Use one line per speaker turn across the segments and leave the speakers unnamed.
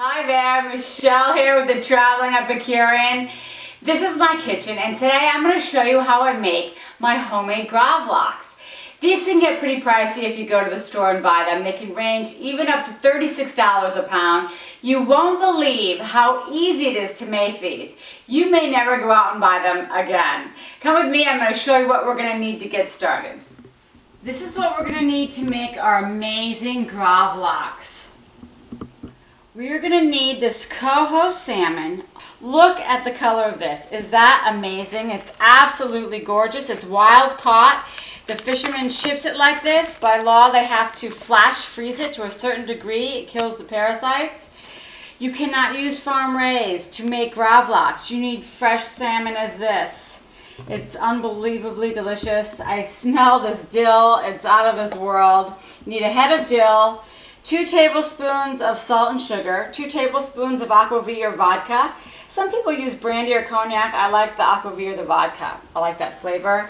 Hi there, Michelle here with the Traveling Epicurean. This is my kitchen and today I'm going to show you how I make my homemade gravlax. These can get pretty pricey if you go to the store and buy them. They can range even up to $36 a pound. You won't believe how easy it is to make these. You may never go out and buy them again. Come with me, I'm going to show you what we're going to need to get started. This is what we're going to need to make our amazing gravlax. We're going to need this coho salmon. Look at the color of this. Is that amazing? It's absolutely gorgeous. It's wild caught. The fisherman ships it like this. By law, they have to flash freeze it to a certain degree. It kills the parasites. You cannot use farm raised to make gravlax. You need fresh salmon as this. It's unbelievably delicious. I smell this dill. It's out of this world. You need a head of dill, 2 tablespoons of salt and sugar, 2 tablespoons of aquavit or vodka. Some people use brandy or cognac. I like the aquavit or the vodka. I like that flavor.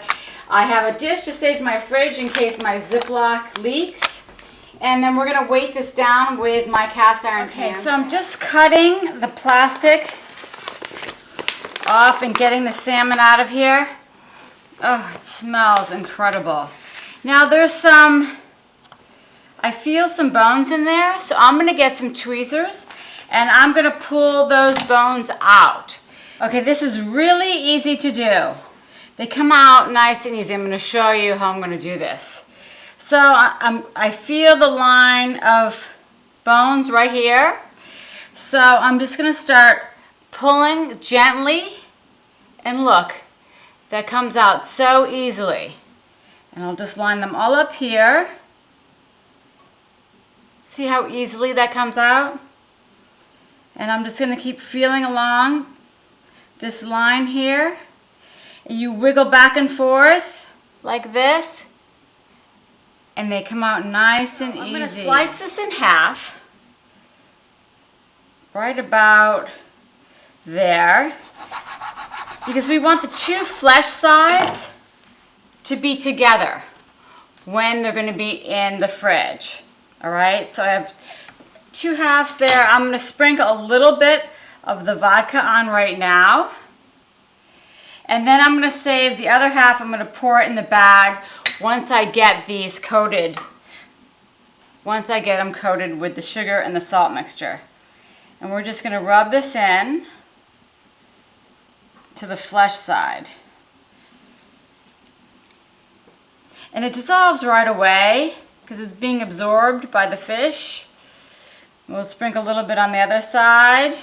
I have a dish to save my fridge in case my Ziploc leaks. And then we're going to weight this down with my cast iron pan. So I'm just cutting the plastic off and getting the salmon out of here. Oh, it smells incredible. Now there's I feel some bones in there, so I'm going to get some tweezers and I'm going to pull those bones out. Okay, this is really easy to do. They come out nice and easy. I'm going to show you how I'm going to do this. So I feel the line of bones right here. So I'm just going to start pulling gently, and look, that comes out so easily. And I'll just line them all up here. See how easily that comes out? And I'm just going to keep feeling along this line here. And you wiggle back and forth like this. And they come out nice and easy. I'm going to slice this in half. Right about there. Because we want the 2 flesh sides to be together when they're going to be in the fridge. Alright, so I have 2 halves there. I'm going to sprinkle a little bit of the vodka on right now. And then I'm going to save the other half. I'm going to pour it in the bag once I get these coated. Once I get them coated with the sugar and the salt mixture. And we're just going to rub this in to the flesh side. And it dissolves right away because it's being absorbed by the fish. We'll sprinkle a little bit on the other side.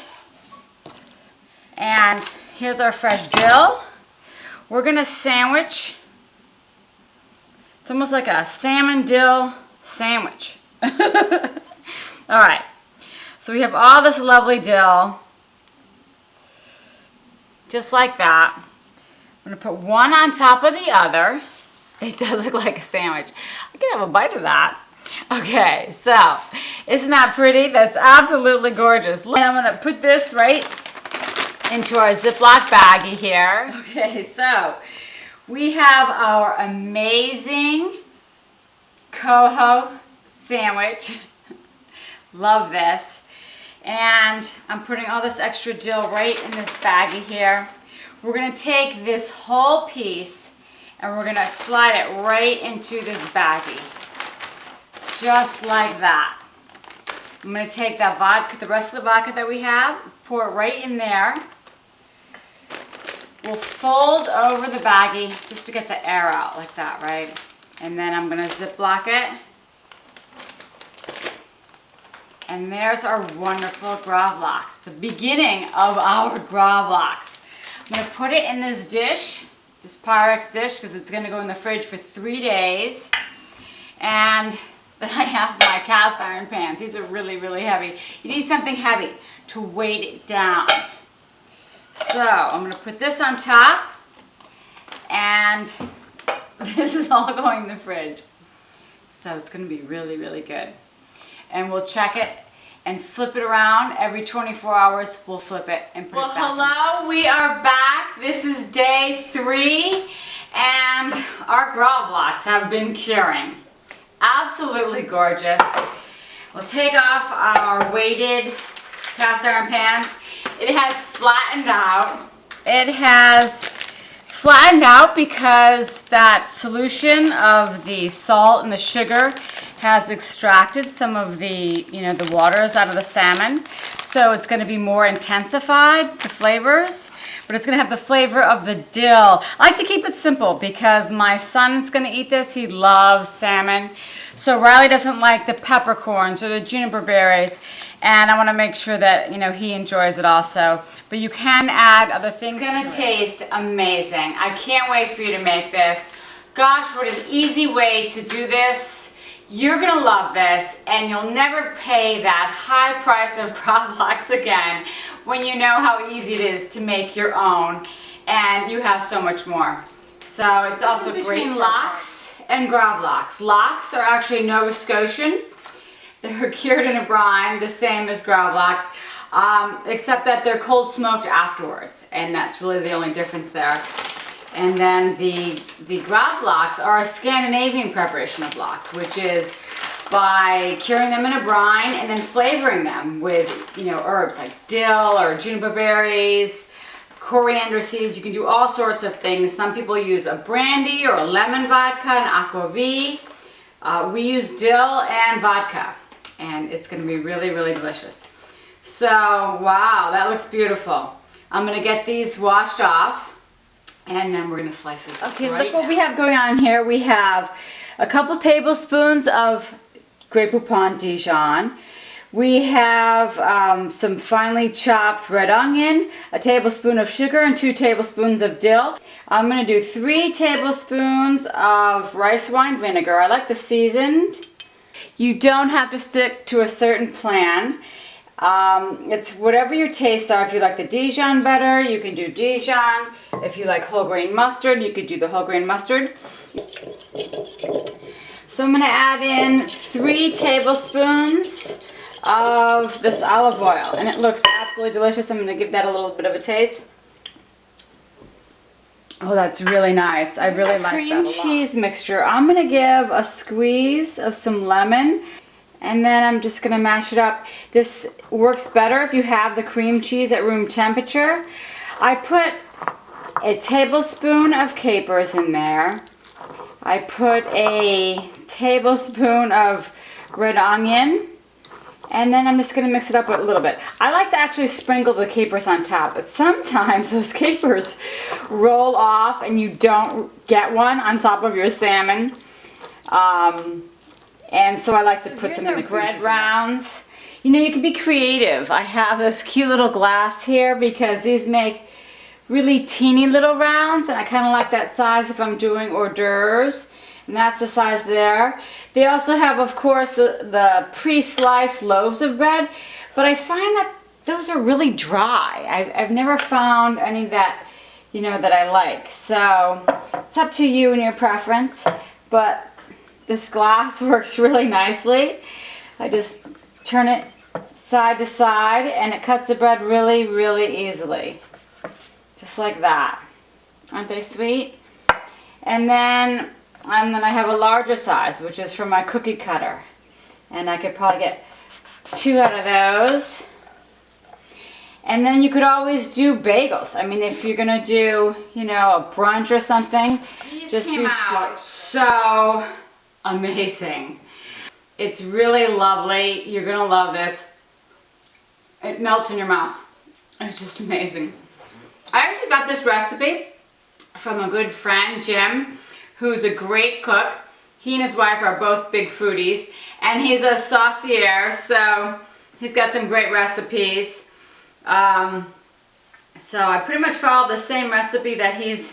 And here's our fresh dill. We're going to sandwich. It's almost like a salmon dill sandwich. Alright, so we have all this lovely dill. Just like that. I'm going to put one on top of the other. It does look like a sandwich. I can have a bite of that. Okay, so isn't that pretty? That's absolutely gorgeous. And I'm going to put this right into our Ziploc baggie here. Okay, so we have our amazing coho sandwich. Love this. And I'm putting all this extra dill right in this baggie here. We're going to take this whole piece and we're going to slide it right into this baggie. Just like that. I'm going to take that vodka, the rest of the vodka that we have, pour it right in there. We'll fold over the baggie just to get the air out like that, right? And then I'm going to Ziploc it. And there's our wonderful gravlax, the beginning of our gravlax. I'm going to put it in this dish, this Pyrex dish, because it's going to go in the fridge for 3 days. And then I have my cast iron pans. These are really, really heavy. You need something heavy to weight it down. So I'm going to put this on top, and this is all going in the fridge. So it's going to be really, really good. And we'll check it and flip it around every 24 hours. We'll flip it and put it back. Well, hello, we are back. This is day 3, and our gravlax have been curing. Absolutely gorgeous. We'll take off our weighted cast iron pans. It has flattened out. It has flattened out because that solution of the salt and the sugar has extracted some of the, the waters out of the salmon. So it's going to be more intensified, the flavors, but it's going to have the flavor of the dill. I like to keep it simple because my son's going to eat this. He loves salmon. So Riley doesn't like the peppercorns or the juniper berries, and I want to make sure that, he enjoys it also. But you can add other things. It's going to taste amazing. I can't wait for you to make this. Gosh, what an easy way to do this. You're gonna love this, and you'll never pay that high price of Gravlax again when you know how easy it is to make your own, and you have so much more. So it's also great for lox and Gravlax. Lox are actually Nova Scotian. They're cured in a brine, the same as Gravlax, except that they're cold smoked afterwards, and that's really the only difference there. And then the Gravlax are a Scandinavian preparation of lox, which is by curing them in a brine and then flavoring them with, herbs like dill or juniper berries, coriander seeds. You can do all sorts of things. Some people use a brandy or a lemon vodka, an aquavit. We use dill and vodka, and it's going to be really, really delicious. So, wow, that looks beautiful. I'm going to get these washed off. And then we're going to slice this. Okay, look what we have going on here. We have a couple tablespoons of Grey Poupon Dijon. We have some finely chopped red onion, a tablespoon of sugar, and 2 tablespoons of dill. I'm going to do 3 tablespoons of rice wine vinegar. I like the seasoned. You don't have to stick to a certain plan. It's whatever your tastes are. If you like the Dijon better, you can do Dijon. If you like whole grain mustard, you could do the whole grain mustard. So I'm going to add in 3 tablespoons of this olive oil, and it looks absolutely delicious. I'm going to give that a little bit of a taste. Oh, that's really nice. I really like that a lot. Cream cheese mixture. I'm going to give a squeeze of some lemon. And then I'm just going to mash it up. This works better if you have the cream cheese at room temperature. I put a tablespoon of capers in there. I put a tablespoon of red onion. And then I'm just going to mix it up a little bit. I like to actually sprinkle the capers on top, but sometimes those capers roll off and you don't get one on top of your salmon. And so I like to put some in the bread rounds. You can be creative. I have this cute little glass here because these make really teeny little rounds, and I kind of like that size if I'm doing hors d'oeuvres. And that's the size there. They also have, of course, the pre-sliced loaves of bread, but I find that those are really dry. I've never found any that, that I like. So it's up to you and your preference, but this glass works really nicely. I just turn it side to side and it cuts the bread really, really easily. Just like that. Aren't they sweet? And then I have a larger size, which is for my cookie cutter. And I could probably get 2 out of those. And then you could always do bagels. I mean, if you're gonna do, a brunch or something, just do so amazing. It's really lovely. You're gonna love this. It melts in your mouth. It's just amazing. I actually got this recipe from a good friend, Jim, who's a great cook. He and his wife are both big foodies, and he's a saucier, so he's got some great recipes. So I pretty much followed the same recipe that he's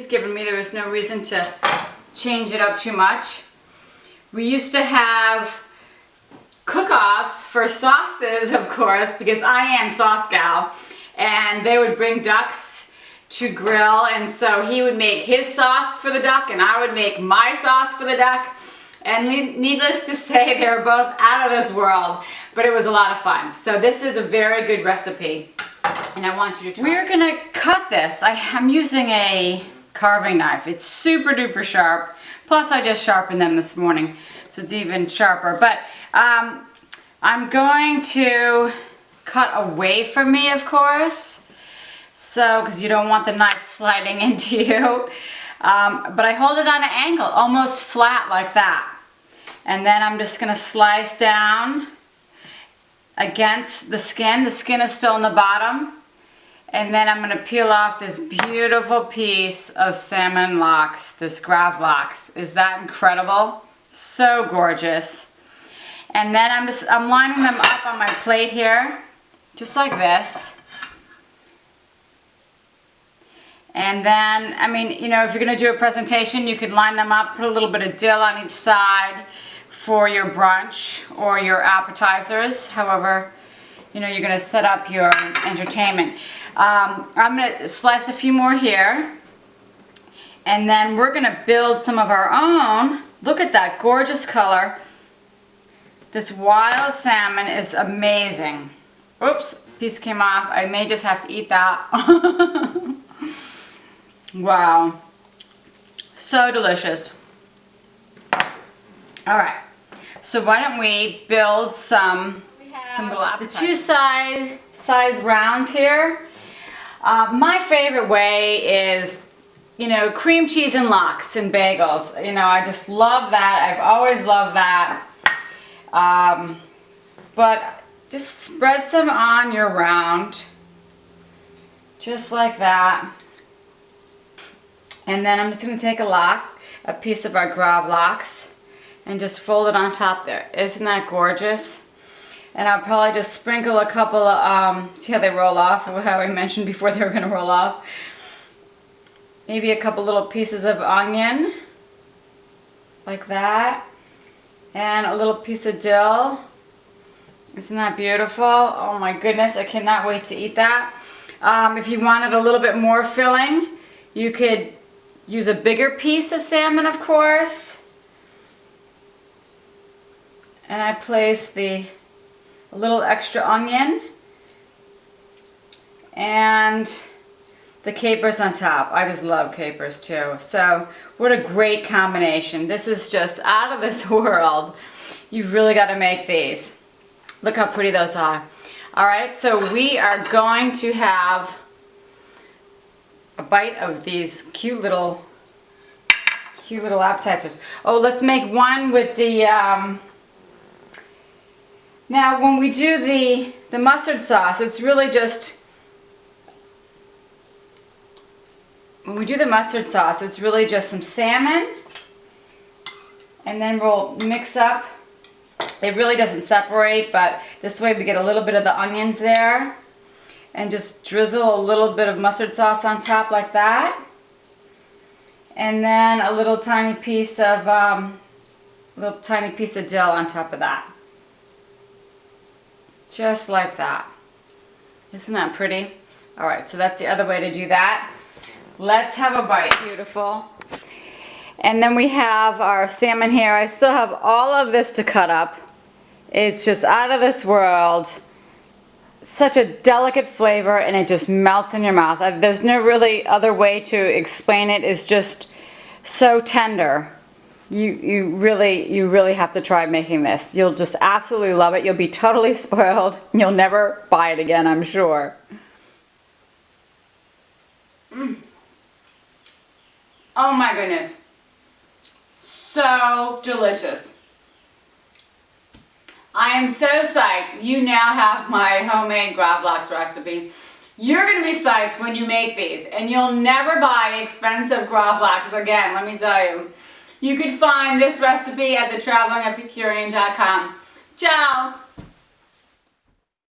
given me. There was no reason to change it up too much. We used to have cook-offs for sauces, of course, because I am sauce gal, and they would bring ducks to grill, and so he would make his sauce for the duck and I would make my sauce for the duck, and needless to say, they were both out of this world, but it was a lot of fun. So this is a very good recipe, and I want you to try. We're gonna cut this. I'm using a carving knife. It's super duper sharp. Plus I just sharpened them this morning, so it's even sharper. But I'm going to cut away from me, of course. So, because you don't want the knife sliding into you. But I hold it on an angle, almost flat like that. And then I'm just gonna slice down against the skin. The skin is still in the bottom. And then I'm gonna peel off this beautiful piece of salmon lox, this Gravlax. Is that incredible? So gorgeous. And then I'm lining them up on my plate here, just like this. And then, I mean, you know, if you're gonna do a presentation, you could line them up, put a little bit of dill on each side for your brunch or your appetizers, however, you know, you're gonna set up your entertainment. I'm gonna slice a few more here, and then we're gonna build some of our own. Look at that gorgeous color. This wild salmon is amazing. Oops, piece came off. I may just have to eat that. Wow, so delicious. All right, so why don't we build some little appetizers. The two size rounds here. My favorite way is, you know, cream cheese and lox and bagels. You know, I just love that. I've always loved that. But just spread some on your round, just like that. And then I'm just going to take a piece of our Gravlax, and just fold it on top there. Isn't that gorgeous? And I'll probably just sprinkle a couple of, see how they roll off, or how I mentioned before they were going to roll off. Maybe a couple little pieces of onion, like that. And a little piece of dill. Isn't that beautiful? Oh my goodness, I cannot wait to eat that. If you wanted a little bit more filling, you could use a bigger piece of salmon, of course. And I place a little extra onion and the capers on top. I just love capers too. So what a great combination. This is just out of this world. You've really got to make these. Look how pretty those are. All right, so we are going to have a bite of these cute little appetizers. Oh, let's make one with the, now when we do the mustard sauce, it's really just, when we do the mustard sauce, it's really just some salmon, and then we'll mix up. It really doesn't separate, but this way we get a little bit of the onions there. And just drizzle a little bit of mustard sauce on top like that. And then a little tiny piece of dill on top of that. Just like that. Isn't that pretty? All right, so that's the other way to do that. Let's have a bite. Beautiful. And then we have our salmon here. I still have all of this to cut up. It's just out of this world. Such a delicate flavor, and it just melts in your mouth. There's no really other way to explain it. It's just so tender. You really have to try making this. You'll just absolutely love it. You'll be totally spoiled. You'll never buy it again, I'm sure. Oh my goodness. So delicious. I am so psyched. You now have my homemade Gravlax recipe. You're going to be psyched when you make these, and you'll never buy expensive Gravlax again, let me tell you. You can find this recipe at thetravelingepicurean.com. Ciao!